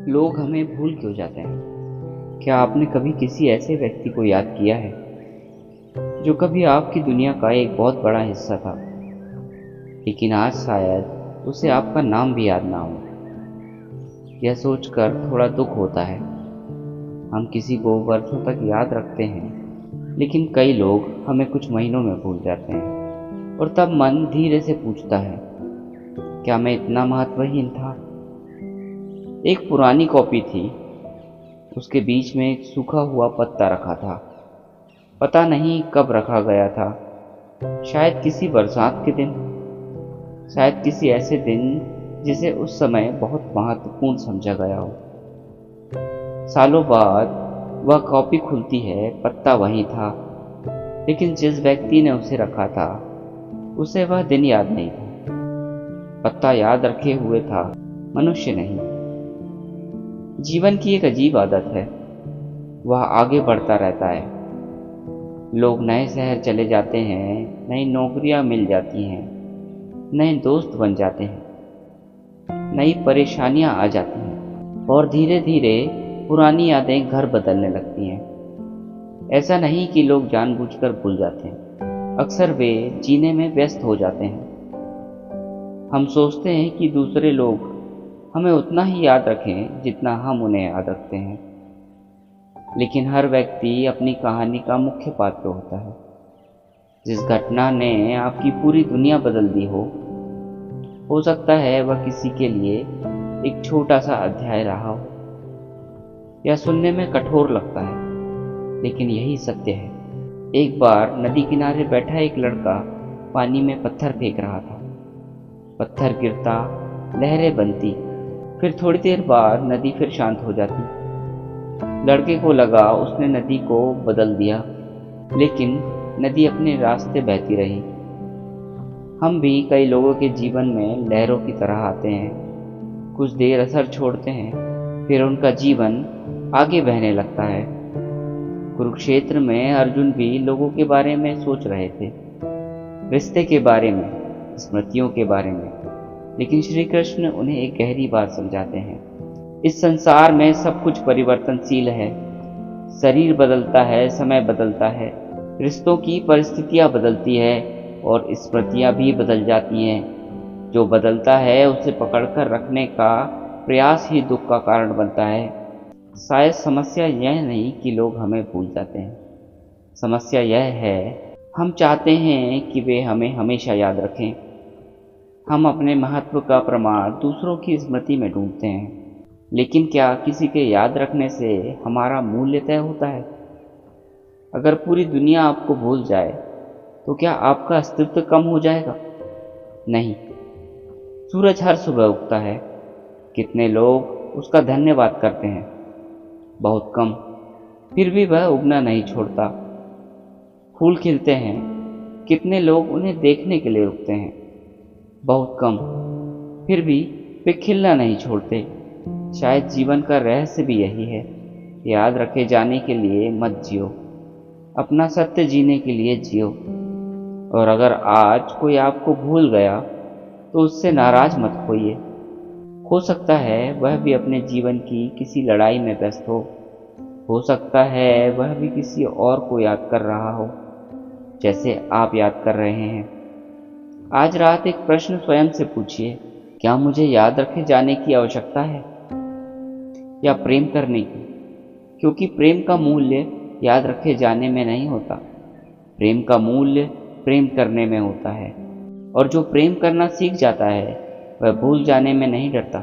लोग हमें भूल क्यों जाते हैं? क्या आपने कभी किसी ऐसे व्यक्ति को याद किया है जो कभी आपकी दुनिया का एक बहुत बड़ा हिस्सा था, लेकिन आज शायद उसे आपका नाम भी याद ना हो? यह सोचकर थोड़ा दुख होता है। हम किसी को वर्षों तक याद रखते हैं, लेकिन कई लोग हमें कुछ महीनों में भूल जाते हैं, और तब मन धीरे से पूछता है, क्या मैं इतना महत्वहीन था? एक पुरानी कॉपी थी, उसके बीच में एक सूखा हुआ पत्ता रखा था। पता नहीं कब रखा गया था, शायद किसी बरसात के दिन, शायद किसी ऐसे दिन जिसे उस समय बहुत महत्वपूर्ण समझा गया हो। सालों बाद वह कॉपी खुलती है, पत्ता वही था, लेकिन जिस व्यक्ति ने उसे रखा था उसे वह दिन याद नहीं था। पत्ता याद रखे हुए था, मनुष्य नहीं। जीवन की एक अजीब आदत है, वह आगे बढ़ता रहता है। लोग नए शहर चले जाते हैं, नई नौकरियां मिल जाती हैं, नए दोस्त बन जाते हैं, नई परेशानियां आ जाती हैं, और धीरे धीरे पुरानी यादें घर बदलने लगती हैं। ऐसा नहीं कि लोग जानबूझकर भूल जाते हैं, अक्सर वे जीने में व्यस्त हो जाते हैं। हम सोचते हैं कि दूसरे लोग हमें उतना ही याद रखें जितना हम उन्हें याद रखते हैं, लेकिन हर व्यक्ति अपनी कहानी का मुख्य पात्र होता है। जिस घटना ने आपकी पूरी दुनिया बदल दी हो सकता है वह किसी के लिए एक छोटा सा अध्याय रहा हो। यह सुनने में कठोर लगता है, लेकिन यही सत्य है। एक बार नदी किनारे बैठा एक लड़का पानी में पत्थर फेंक रहा था। पत्थर गिरता, लहरें बनती, फिर थोड़ी देर बाद नदी फिर शांत हो जाती। लड़के को लगा उसने नदी को बदल दिया, लेकिन नदी अपने रास्ते बहती रही। हम भी कई लोगों के जीवन में लहरों की तरह आते हैं, कुछ देर असर छोड़ते हैं, फिर उनका जीवन आगे बहने लगता है। कुरुक्षेत्र में अर्जुन भी लोगों के बारे में सोच रहे थे, रिश्ते के बारे में, स्मृतियों के बारे में, लेकिन श्री कृष्ण उन्हें एक गहरी बात समझाते हैं। इस संसार में सब कुछ परिवर्तनशील है। शरीर बदलता है, समय बदलता है, रिश्तों की परिस्थितियां बदलती है, और स्मृतियां भी बदल जाती हैं। जो बदलता है उसे पकड़कर रखने का प्रयास ही दुख का कारण बनता है। शायद समस्या यह नहीं कि लोग हमें भूल जाते हैं, समस्या यह है हम चाहते हैं कि वे हमें हमेशा याद रखें। हम अपने महत्व का प्रमाण दूसरों की स्मृति में ढूंढते हैं, लेकिन क्या किसी के याद रखने से हमारा मूल्य तय होता है? अगर पूरी दुनिया आपको भूल जाए तो क्या आपका अस्तित्व कम हो जाएगा? नहीं। सूरज हर सुबह उगता है, कितने लोग उसका धन्यवाद करते हैं? बहुत कम। फिर भी वह उगना नहीं छोड़ता। फूल खिलते हैं, कितने लोग उन्हें देखने के लिए रुकते हैं? बहुत कम। फिर भी वे खिलना नहीं छोड़ते। शायद जीवन का रहस्य भी यही है, याद रखे जाने के लिए मत जियो, अपना सत्य जीने के लिए जियो। और अगर आज कोई आपको भूल गया तो उससे नाराज मत होइए। हो सकता है वह भी अपने जीवन की किसी लड़ाई में व्यस्त हो सकता है वह भी किसी और को याद कर रहा हो, जैसे आप याद कर रहे हैं। आज रात एक प्रश्न स्वयं से पूछिए, क्या मुझे याद रखे जाने की आवश्यकता है, या प्रेम करने की? क्योंकि प्रेम का मूल्य याद रखे जाने में नहीं होता, प्रेम का मूल्य प्रेम करने में होता है। और जो प्रेम करना सीख जाता है वह भूल जाने में नहीं डरता।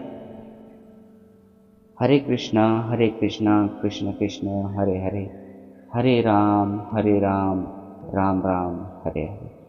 हरे कृष्णा कृष्ण कृष्ण हरे हरे, हरे राम राम राम हरे हरे।